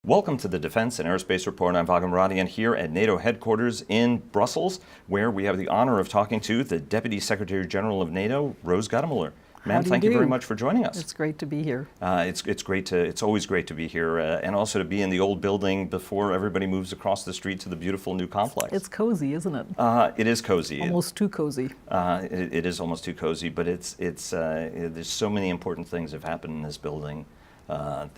Welcome to the Defense and Aerospace Report. I'm Vago Muradian here at NATO headquarters in Brussels, where we have the honor of talking to the Deputy Secretary General of NATO, Rose Gottemoeller. Ma'am, thank you very much for joining us. It's great to be here. It's always great to be here, and also to be in the old building before everybody moves across the street to the beautiful new complex. It's cozy, isn't it? It is cozy. Almost too cozy. It is almost too cozy, but there's so many important things have happened in this building. Even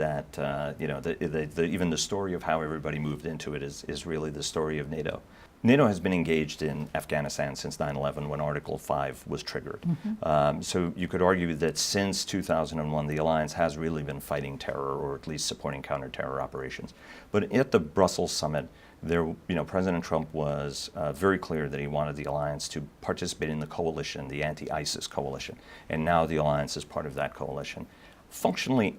the story of how everybody moved into it is really the story of NATO. NATO has been engaged in Afghanistan since 9/11 when Article 5 was triggered. Mm-hmm. So you could argue that since 2001 the alliance has really been fighting terror, or at least supporting counter-terror operations. But at the Brussels summit, President Trump was very clear that he wanted the alliance to participate in the coalition, the anti-ISIS coalition, and now the alliance is part of that coalition. Functionally,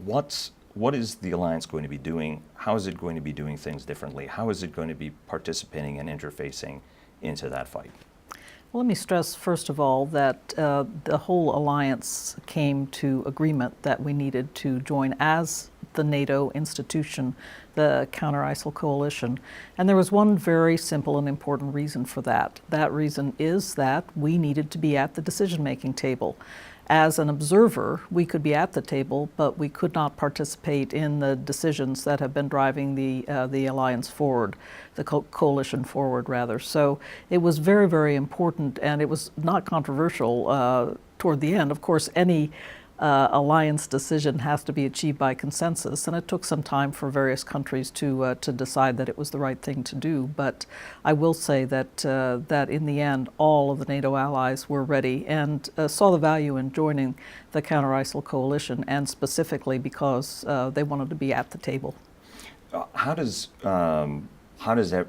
what is the alliance going to be doing? How is it going to be doing things differently? How is it going to be participating and interfacing into that fight? Well, let me stress, first of all, that the whole alliance came to agreement that we needed to join as the NATO institution, the Counter-ISIL coalition. And there was one very simple and important reason for that. That reason is that we needed to be at the decision-making table. As an observer, we could be at the table, but we could not participate in the decisions that have been driving the alliance forward, the coalition forward, rather. So it was very, very important, and it was not controversial toward the end. Of course, any alliance decision has to be achieved by consensus, and it took some time for various countries to decide that it was the right thing to do. But I will say that that in the end, all of the NATO allies were ready and saw the value in joining the Counter-ISIL coalition, and specifically because they wanted to be at the table. How does that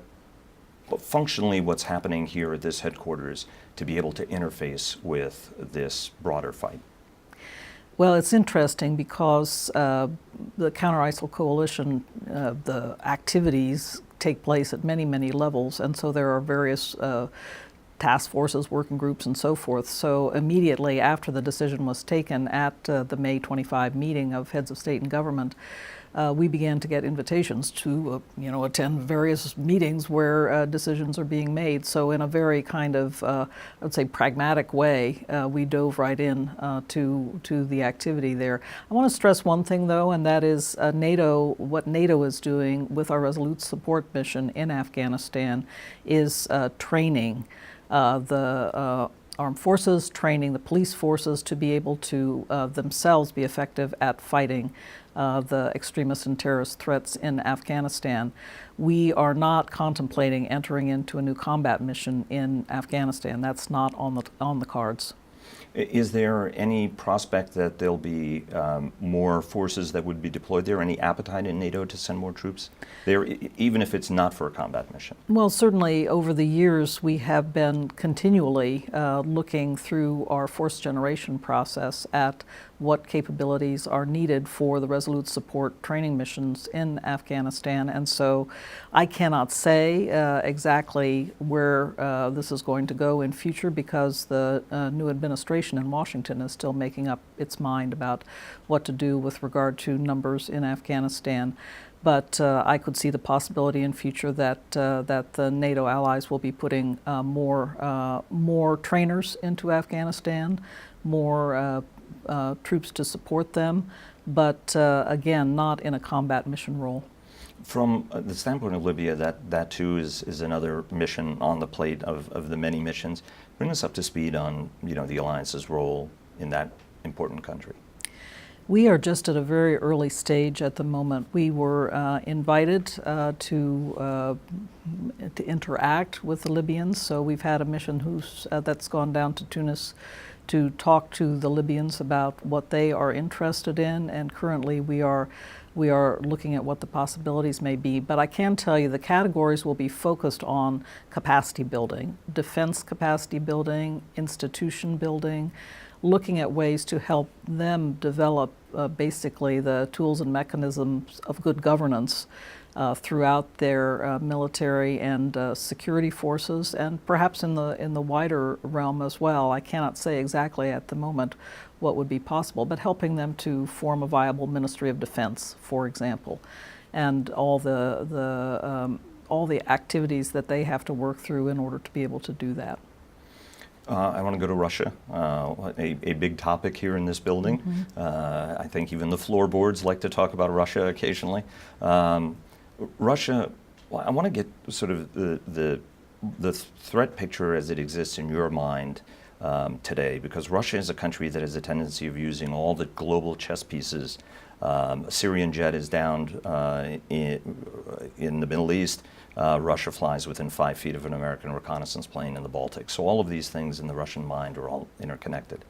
functionally what's happening here at this headquarters to be able to interface with this broader fight? Well, it's interesting because the Counter-ISIL coalition, the activities take place at many, many levels, and so there are various task forces, working groups, and so forth. So immediately after the decision was taken at the May 25 meeting of heads of state and government, we began to get invitations to attend various meetings where decisions are being made. So in a very kind of, I would say, pragmatic way, we dove right in to the activity there. I want to stress one thing, though, and that is what NATO is doing with our Resolute Support mission in Afghanistan is training the armed forces, training the police forces to be able to themselves be effective at fighting the extremist and terrorist threats in Afghanistan. We are not contemplating entering into a new combat mission in Afghanistan. That's not on the cards. Is there any prospect that there'll be more forces that would be deployed there? Any appetite in NATO to send more troops there, even if it's not for a combat mission? Well, certainly over the years we have been continually looking through our force generation process at what capabilities are needed for the Resolute Support training missions in Afghanistan. And so I cannot say exactly where this is going to go in future, because the new administration in Washington is still making up its mind about what to do with regard to numbers in Afghanistan. But I could see the possibility in future that the NATO allies will be putting more trainers into Afghanistan, more troops to support them, but again, not in a combat mission role. From the standpoint of Libya, that too is another mission on the plate of the many missions. Bring us up to speed on the alliance's role in that important country. We are just at a very early stage at the moment. We were invited to interact with the Libyans, so we've had a mission that's gone down to Tunis to talk to the Libyans about what they are interested in, and currently we are looking at what the possibilities may be. But I can tell you the categories will be focused on capacity building, defense capacity building, institution building, looking at ways to help them develop basically the tools and mechanisms of good governance throughout their military and security forces, and perhaps in the wider realm as well. I cannot say exactly at the moment what would be possible, but helping them to form a viable Ministry of Defense, for example. and all the activities that they have to work through in order to be able to do that. I want to go to Russia, a big topic here in this building. I think even the floorboards like to talk about Russia occasionally. Russia, well, I want to get sort of the threat picture as it exists in your mind today, because Russia is a country that has a tendency of using all the global chess pieces. A Syrian jet is downed in the Middle East. Russia flies within 5 feet of an American reconnaissance plane in the Baltic. So all of these things in the Russian mind are all interconnected.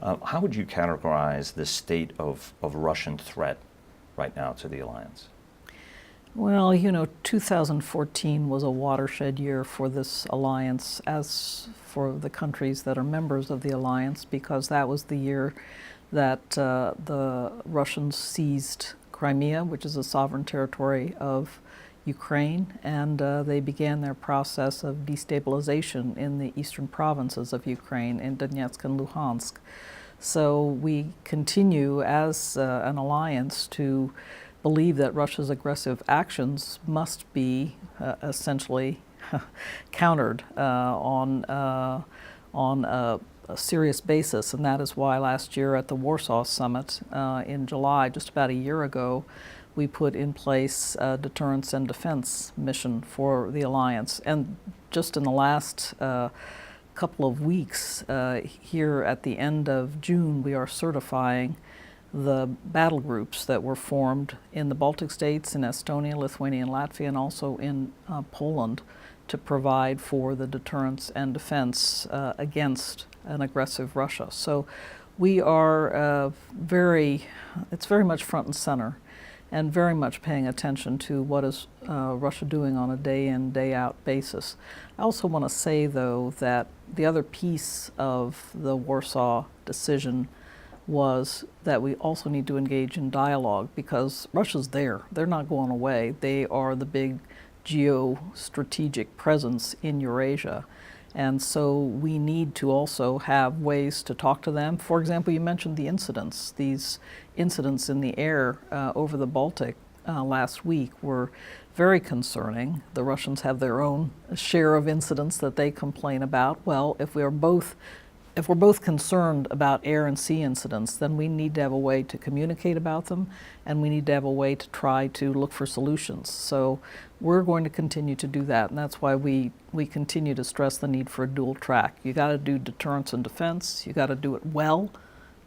How would you categorize the state of Russian threat right now to the alliance? Well, 2014 was a watershed year for this alliance, as for the countries that are members of the alliance, because that was the year that the Russians seized Crimea, which is a sovereign territory of Ukraine, and they began their process of destabilization in the eastern provinces of Ukraine, in Donetsk and Luhansk. So we continue as an alliance to believe that Russia's aggressive actions must be essentially countered on a serious basis, and that is why last year at the Warsaw Summit in July, just about a year ago, we put in place a deterrence and defense mission for the alliance. And just in the last couple of weeks, here at the end of June, we are certifying the battle groups that were formed in the Baltic states, in Estonia, Lithuania, and Latvia, and also in Poland, to provide for the deterrence and defense against an aggressive Russia. So we are it's very much front and center, and very much paying attention to what is Russia doing on a day-in, day-out basis. I also want to say, though, that the other piece of the Warsaw decision was that we also need to engage in dialogue, because Russia's there. They're not going away. They are the big geostrategic presence in Eurasia. And so we need to also have ways to talk to them. For example, you mentioned the incidents. These incidents in the air over the Baltic last week were very concerning. The Russians have their own share of incidents that they complain about. Well, if we're both concerned about air and sea incidents, then we need to have a way to communicate about them, and we need to have a way to try to look for solutions. So we're going to continue to do that, and that's why we continue to stress the need for a dual track. You got to do deterrence and defense. You got to do it well.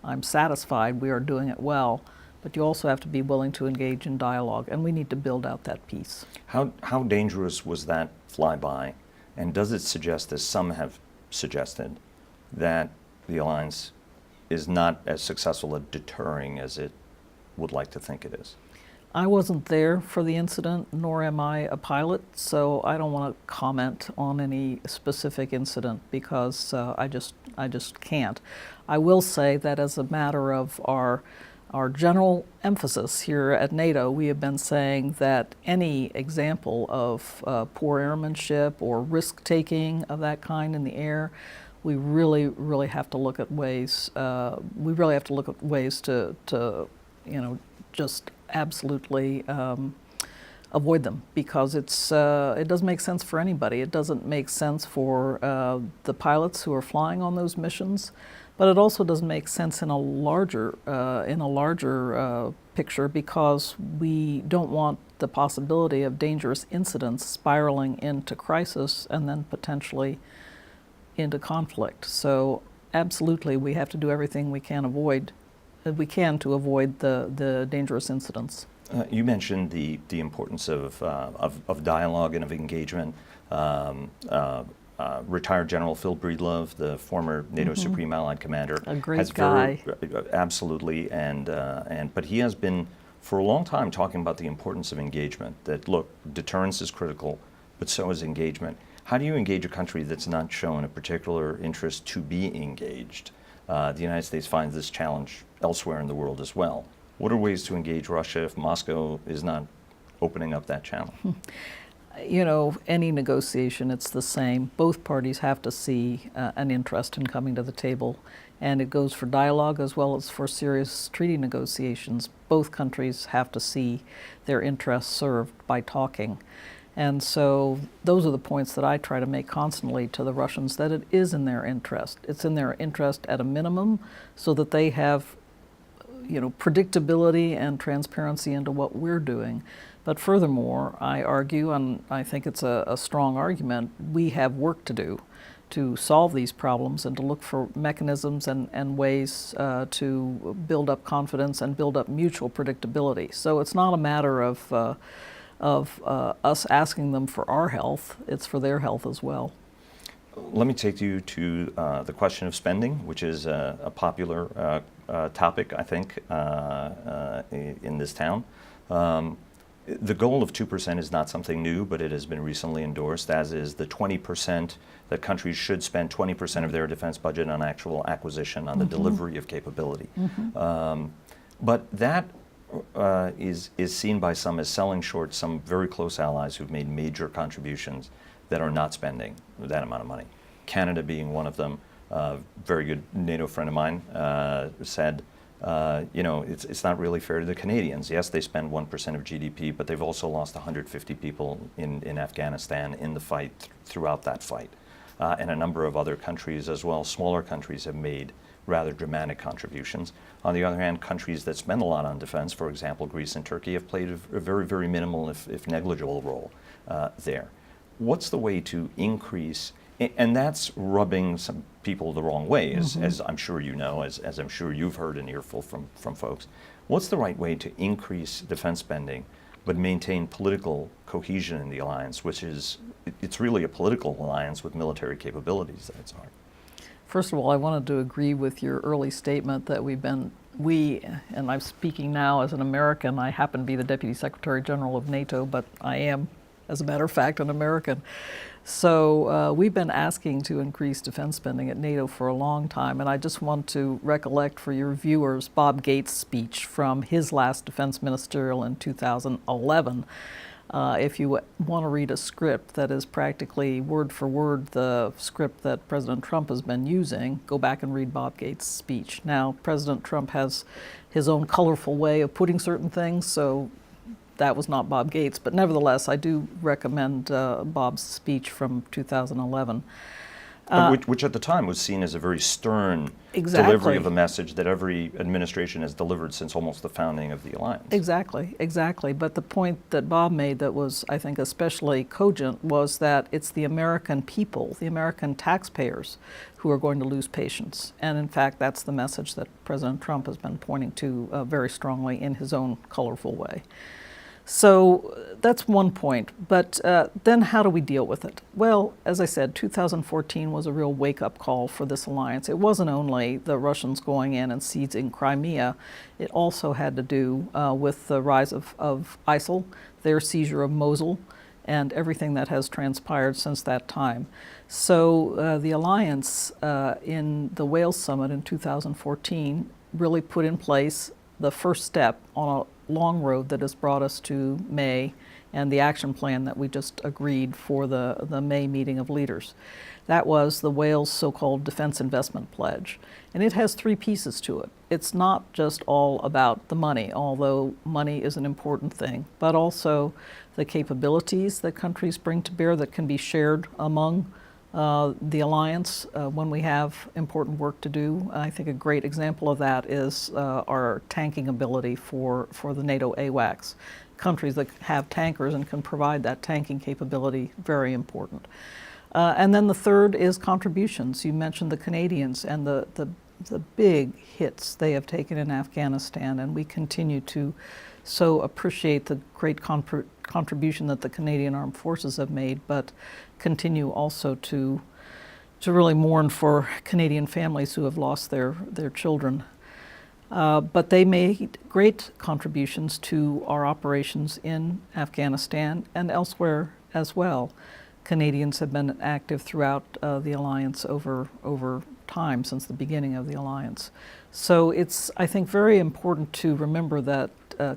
I'm satisfied we are doing it well, but you also have to be willing to engage in dialogue, and we need to build out that piece. How dangerous was that flyby, and does it suggest, as some have suggested, that the alliance is not as successful at deterring as it would like to think it is? I wasn't there for the incident, nor am I a pilot, so I don't want to comment on any specific incident, because I just can't. I will say that as a matter of our general emphasis here at NATO, we have been saying that any example of poor airmanship or risk-taking of that kind in the air, we really have to look at ways. We really have to look at ways to just absolutely avoid them, because it doesn't make sense for anybody. It doesn't make sense for the pilots who are flying on those missions, but it also doesn't make sense in a larger picture, because we don't want the possibility of dangerous incidents spiraling into crisis and then potentially into conflict. So absolutely, we have to do everything we can to avoid the dangerous incidents. You mentioned the importance of dialogue and of engagement. Retired General Phil Breedlove, the former NATO Supreme Allied Commander, a great guy. Absolutely, but he has been for a long time talking about the importance of engagement. That look, deterrence is critical, but so is engagement. How do you engage a country that's not shown a particular interest to be engaged? The United States finds this challenge elsewhere in the world as well. What are ways to engage Russia if Moscow is not opening up that channel? You know, any negotiation, it's the same. Both parties have to see an interest in coming to the table, and it goes for dialogue as well as for serious treaty negotiations. Both countries have to see their interests served by talking. And so those are the points that I try to make constantly to the Russians, that it is in their interest. It's in their interest at a minimum so that they have, you know, predictability and transparency into what we're doing. But furthermore, I argue, and I think it's a strong argument, we have work to do to solve these problems and to look for mechanisms and ways to build up confidence and build up mutual predictability. So it's not a matter of us asking them for our health, it's for their health as well. Let me take you to the question of spending, which is a popular topic, I think, in this town. The goal of 2% is not something new, but it has been recently endorsed, as is the 20% that countries should spend 20% of their defense budget on actual acquisition, on the delivery of capability. But that is seen by some as selling short some very close allies who've made major contributions that are not spending that amount of money. Canada being one of them. Very good NATO friend of mine said, you know, it's not really fair to the Canadians. Yes, they spend 1% of GDP, but they've also lost 150 people in Afghanistan in the fight, throughout that fight. And a number of other countries as well, smaller countries, have made rather dramatic contributions. On the other hand, countries that spend a lot on defense, for example, Greece and Turkey, have played a very, very minimal, if negligible, role there. What's the way to increase, and that's rubbing some people the wrong way, as I'm sure you know, as I'm sure you've heard an earful from folks. What's the right way to increase defense spending but maintain political cohesion in the alliance, which is, it's really a political alliance with military capabilities at its heart? First of all, I wanted to agree with your early statement that and I'm speaking now as an American, I happen to be the Deputy Secretary General of NATO, but I am, as a matter of fact, an American. So we've been asking to increase defense spending at NATO for a long time, and I just want to recollect for your viewers Bob Gates' speech from his last defense ministerial in 2011. If you want to read a script that is practically word for word the script that President Trump has been using, go back and read Bob Gates' speech. Now, President Trump has his own colorful way of putting certain things, so that was not Bob Gates, but nevertheless, I do recommend Bob's speech from 2011. Which at the time was seen as a very stern Exactly. delivery of a message that every administration has delivered since almost the founding of the alliance. Exactly. But the point that Bob made that was, I think, especially cogent was that it's the American people, the American taxpayers, who are going to lose patience. And in fact, that's the message that President Trump has been pointing to very strongly in his own colorful way. So that's one point, but then how do we deal with it? Well, as I said, 2014 was a real wake-up call for this alliance. It wasn't only the Russians going in and seizing Crimea, it also had to do with the rise of ISIL, their seizure of Mosul, and everything that has transpired since that time. So the alliance in the Wales Summit in 2014 really put in place the first step on a long road that has brought us to May and the action plan that we just agreed for the May meeting of leaders. That was the Wales so-called Defense Investment Pledge. And it has three pieces to it. It's not just all about the money, although money is an important thing, but also the capabilities that countries bring to bear that can be shared among the alliance when we have important work to do. I think a great example of that is our tanking ability for the NATO AWACS. Countries that have tankers and can provide that tanking capability, very important. And then the third is contributions. You mentioned the Canadians and the big hits they have taken in Afghanistan, and we continue to so appreciate the great contribution that the Canadian Armed Forces have made, but continue also to really mourn for Canadian families who have lost their children. But they made great contributions to our operations in Afghanistan and elsewhere as well. Canadians have been active throughout the alliance over time, since the beginning of the alliance. So it's, I think, very important to remember that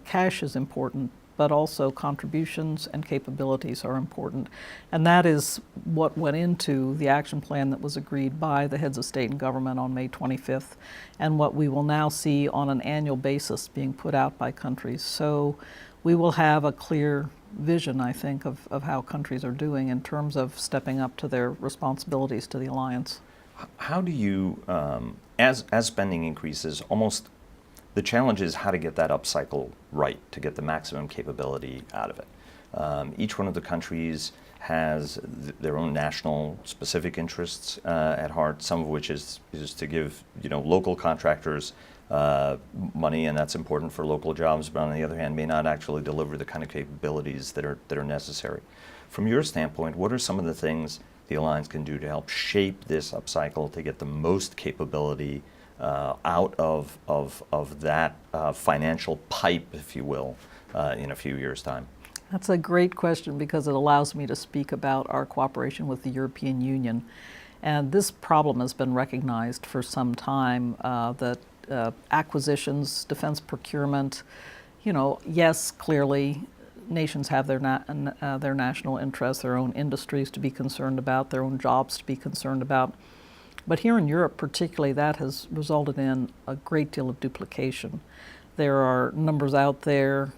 cash is important, but also contributions and capabilities are important. And that is what went into the action plan that was agreed by the heads of state and government on May 25th, and what we will now see on an annual basis being put out by countries. So we will have a clear vision, I think, of how countries are doing in terms of stepping up to their responsibilities to the alliance. How do you, as spending increases, almost the challenge is how to get that upcycle right, to get the maximum capability out of it. Each one of the countries has their own national specific interests at heart, some of which is to give local contractors money, and that's important for local jobs, but on the other hand may not actually deliver the kind of capabilities that are necessary. From your standpoint, what are some of the things the alliance can do to help shape this upcycle to get the most capability out of that financial pipe, if you will, in a few years' time? That's a great question because it allows me to speak about our cooperation with the European Union. And this problem has been recognized for some time, that acquisitions, defense procurement, yes, clearly nations have their national interests, their own industries to be concerned about, their own jobs to be concerned about. But here in Europe particularly, that has resulted in a great deal of duplication. There are numbers out there,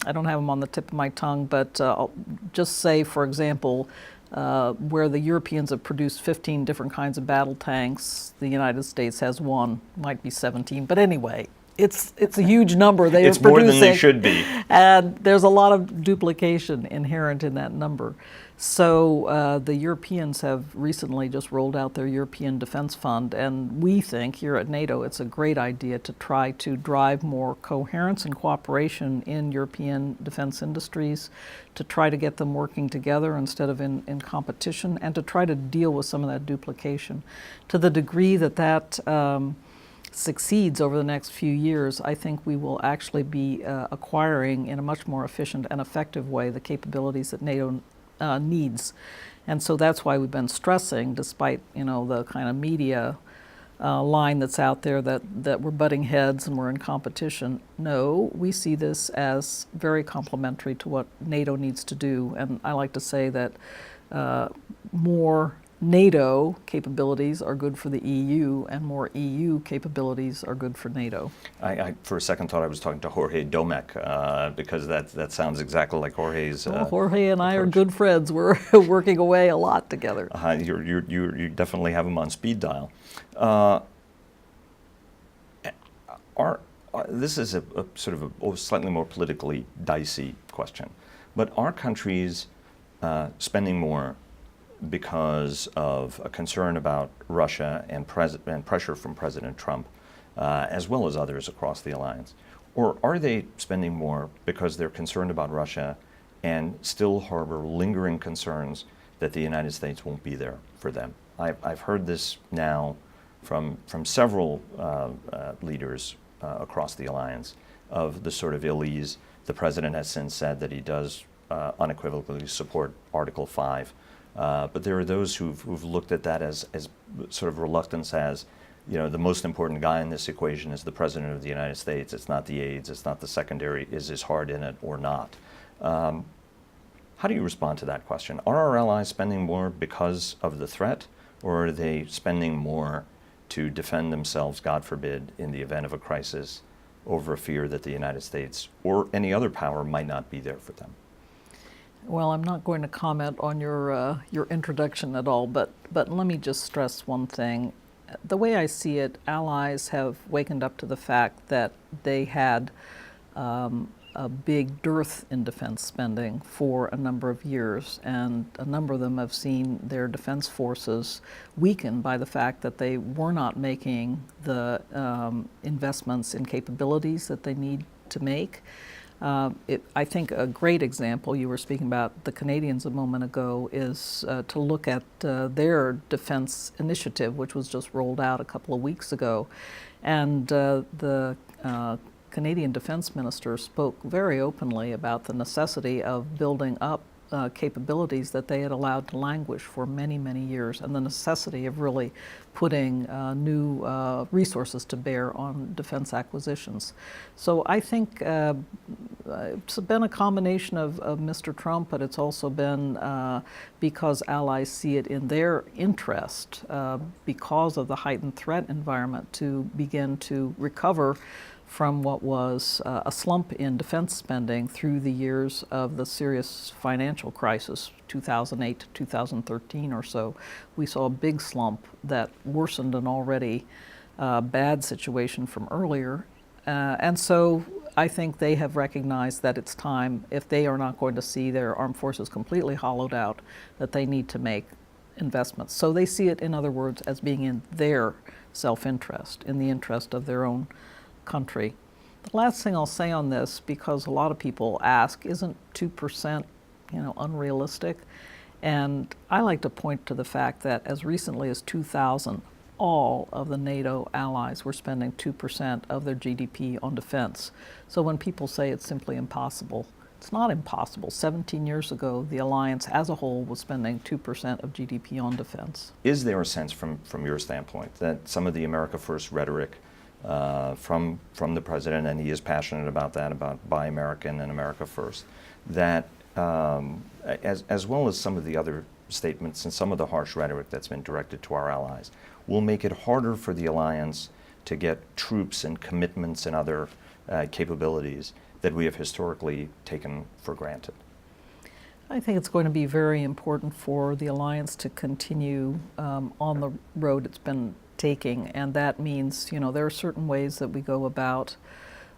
I don't have them on the tip of my tongue, but I'll just say, for example, where the Europeans have produced 15 different kinds of battle tanks, the United States has one, might be 17, but anyway, it's a huge number they are producing. It's more than they should be. And there's a lot of duplication inherent in that number. So the Europeans have recently just rolled out their European Defense Fund, and we think here at NATO it's a great idea to try to drive more coherence and cooperation in European defense industries, to try to get them working together instead of in competition, and to try to deal with some of that duplication. To the degree that succeeds over the next few years, I think we will actually be acquiring in a much more efficient and effective way the capabilities that NATO needs. And so that's why we've been stressing, despite the kind of media line that's out there that we're butting heads and we're in competition. No, we see this as very complementary to what NATO needs to do. And I like to say that more NATO capabilities are good for the EU, and more EU capabilities are good for NATO. I for a second thought I was talking to Jorge Domecq, because that sounds exactly like Jorge's. Jorge and I are good friends. We're working away a lot together. You definitely have him on speed dial. This is a sort of a slightly more politically dicey question, but are countries spending more because of a concern about Russia and pressure from President Trump, as well as others across the alliance? Or are they spending more because they're concerned about Russia and still harbor lingering concerns that the United States won't be there for them? I've heard this now from several leaders across the alliance of the sort of ill ease. The president has since said that he does unequivocally support Article 5. But there are those who've looked at that as sort of reluctance as, the most important guy in this equation is the President of the United States. It's not the aides, it's not the secondary, is his heart in it or not? How do you respond to that question? Are our allies spending more because of the threat, or are they spending more to defend themselves, God forbid, in the event of a crisis over a fear that the United States or any other power might not be there for them? Well, I'm not going to comment on your introduction at all, but let me just stress one thing. The way I see it, allies have wakened up to the fact that they had a big dearth in defense spending for a number of years, and a number of them have seen their defense forces weakened by the fact that they were not making the investments in capabilities that they need to make. I think a great example, you were speaking about the Canadians a moment ago, is to look at their defense initiative, which was just rolled out a couple of weeks ago. And the Canadian Defense Minister spoke very openly about the necessity of building up capabilities that they had allowed to languish for many, many years, and the necessity of really putting new resources to bear on defense acquisitions. So I think it's been a combination of Mr. Trump, but it's also been because allies see it in their interest because of the heightened threat environment to begin to recover from what was a slump in defense spending through the years of the serious financial crisis, 2008 to 2013 or so. We saw a big slump that worsened an already bad situation from earlier. And so I think they have recognized that it's time, if they are not going to see their armed forces completely hollowed out, that they need to make investments. So they see it, in other words, as being in their self-interest, in the interest of their own country. The last thing I'll say on this, because a lot of people ask, isn't 2%, unrealistic? And I like to point to the fact that as recently as 2000, all of the NATO allies were spending 2% of their GDP on defense. So when people say it's simply impossible, it's not impossible. 17 years ago, the alliance as a whole was spending 2% of GDP on defense. Is there a sense from your standpoint that some of the America First rhetoric from the president, and he is passionate about that, about Buy American and America First, that as well as some of the other statements and some of the harsh rhetoric that's been directed to our allies, will make it harder for the alliance to get troops and commitments and other capabilities that we have historically taken for granted? I think it's going to be very important for the alliance to continue on the road it's been taking, and that means, there are certain ways that we go about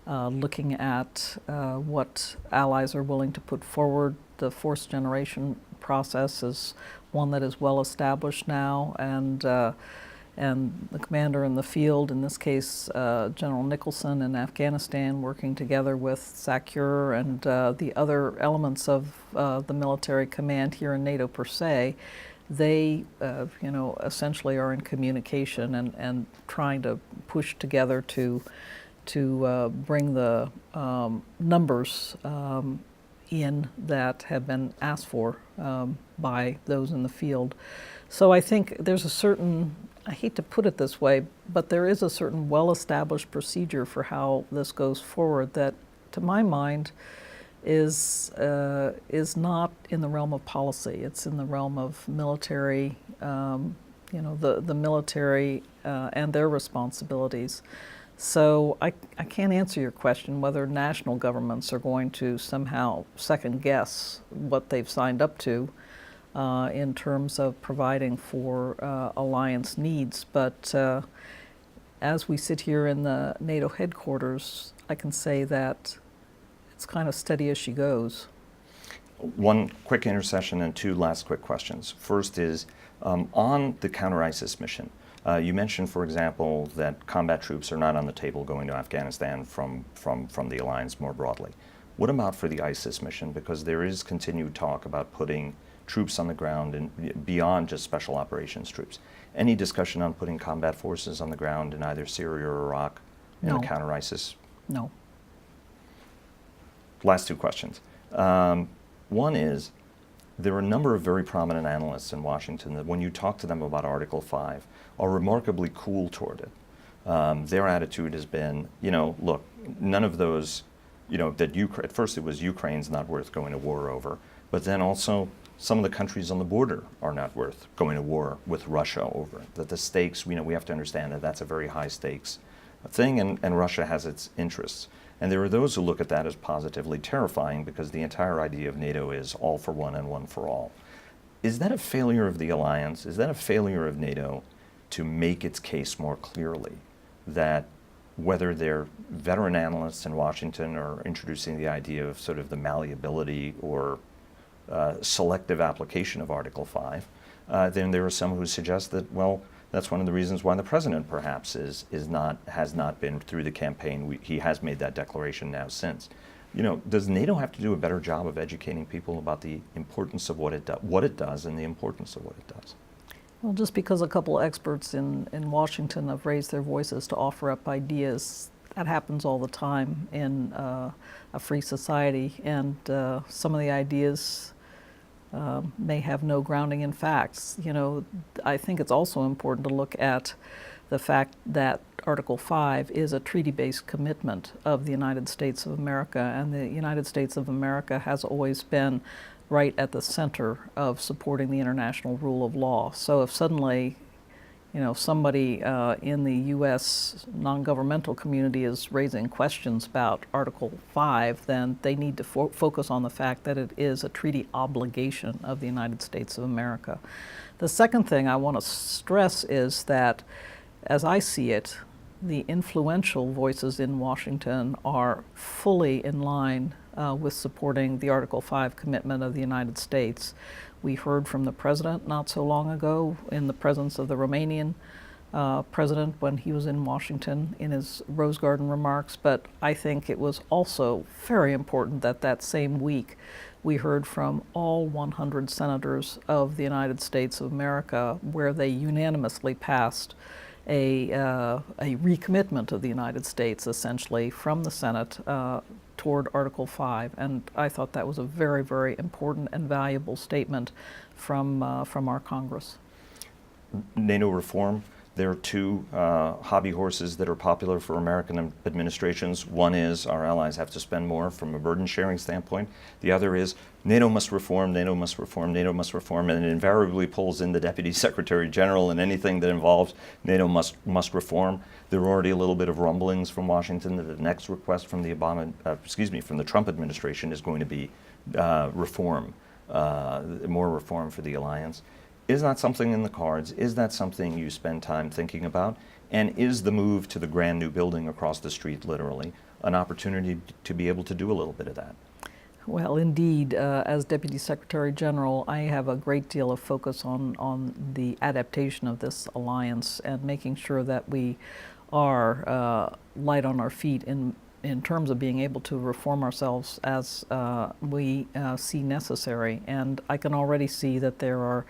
looking at what allies are willing to put forward. The force generation process is one that is well established now, and the commander in the field, in this case General Nicholson in Afghanistan, working together with SACEUR and the other elements of the military command here in NATO per se, they essentially are in communication and trying to push together to bring the numbers in that have been asked for by those in the field. So I think there's a certain, I hate to put it this way, but there is a certain well-established procedure for how this goes forward that, to my mind, is not in the realm of policy. It's in the realm of military, the military and their responsibilities. So I can't answer your question whether national governments are going to somehow second guess what they've signed up to in terms of providing for alliance needs. But as we sit here in the NATO headquarters, I can say that it's kind of steady as she goes. One quick intercession and two last quick questions. First is on the counter-ISIS mission. You mentioned, for example, that combat troops are not on the table going to Afghanistan from the alliance more broadly. What about for the ISIS mission? Because there is continued talk about putting troops on the ground and beyond just special operations troops. Any discussion on putting combat forces on the ground in either Syria or Iraq in No. the counter-ISIS? No. Last two questions. One is, there are a number of very prominent analysts in Washington that when you talk to them about Article 5 are remarkably cool toward it. Their attitude has been, look, none of those, at first it was Ukraine's not worth going to war over, but then also some of the countries on the border are not worth going to war with Russia over. That the stakes, we have to understand that that's a very high stakes thing, and Russia has its interests. And there are those who look at that as positively terrifying because the entire idea of NATO is all for one and one for all. Is that a failure of the alliance? Is that a failure of NATO to make its case more clearly that whether they're veteran analysts in Washington or introducing the idea of sort of the malleability or selective application of Article 5, then there are some who suggest that, well, that's one of the reasons why the president perhaps has not been through the campaign. He has made that declaration now since. Does NATO have to do a better job of educating people about the importance of what it does and the importance of what it does? Well, just because a couple of experts in Washington have raised their voices to offer up ideas, that happens all the time in a free society, and some of the ideas may have no grounding in facts. You know, I think it's also important to look at the fact that Article 5 is a treaty-based commitment of the United States of America, and the United States of America has always been right at the center of supporting the international rule of law. So if suddenly, you know, somebody in the U.S. non-governmental community is raising questions about Article 5, then they need to focus on the fact that it is a treaty obligation of the United States of America. The second thing I want to stress is that, as I see it, the influential voices in Washington are fully in line with supporting the Article 5 commitment of the United States. We heard from the president not so long ago in the presence of the Romanian president when he was in Washington in his Rose Garden remarks, but I think it was also very important that that same week we heard from all 100 senators of the United States of America, where they unanimously passed a recommitment of the United States, essentially, from the Senate toward Article 5. And I thought that was a very, very important and valuable statement from our Congress. NATO reform. There are two hobby horses that are popular for American administrations. One is our allies have to spend more from a burden sharing standpoint. The other is NATO must reform, NATO must reform, NATO must reform, and it invariably pulls in the Deputy Secretary General, and anything that involves NATO must reform. There are already a little bit of rumblings from Washington that the next request from the from the Trump administration is going to be reform, more reform for the alliance. Is that something in the cards? Is that something you spend time thinking about? And is the move to the brand new building across the street, literally, an opportunity to be able to do a little bit of that? Well, indeed, as Deputy Secretary General, I have a great deal of focus on the adaptation of this alliance and making sure that we are light on our feet in terms of being able to reform ourselves as we see necessary. And I can already see that there are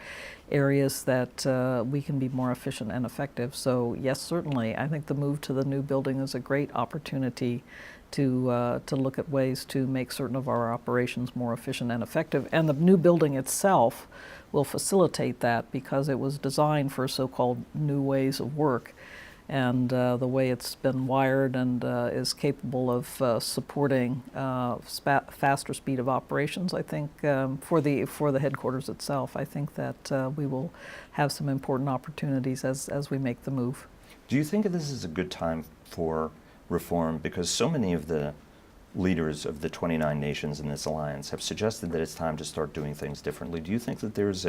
areas that we can be more efficient and effective. So yes, certainly, I think the move to the new building is a great opportunity to look at ways to make certain of our operations more efficient and effective. And the new building itself will facilitate that because it was designed for so-called new ways of work. And the way it's been wired and is capable of supporting faster speed of operations, I think, for the headquarters itself, I think that we will have some important opportunities as we make the move. Do you think this is a good time for reform? Because so many of the leaders of the 29 nations in this alliance have suggested that it's time to start doing things differently. Do you think that there's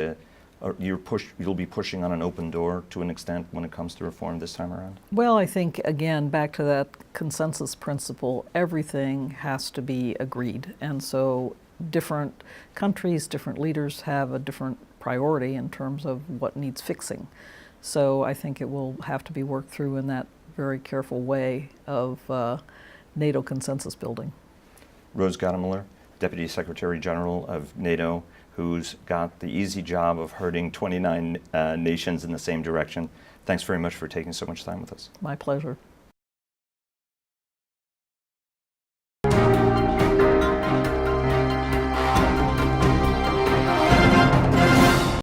you'll be pushing on an open door to an extent when it comes to reform this time around? Well, I think, again, back to that consensus principle, everything has to be agreed. And so different countries, different leaders have a different priority in terms of what needs fixing. So I think it will have to be worked through in that very careful way of NATO consensus building. Rose Gottemoeller, Deputy Secretary General of NATO, who's got the easy job of herding 29 nations in the same direction. Thanks very much for taking so much time with us. My pleasure.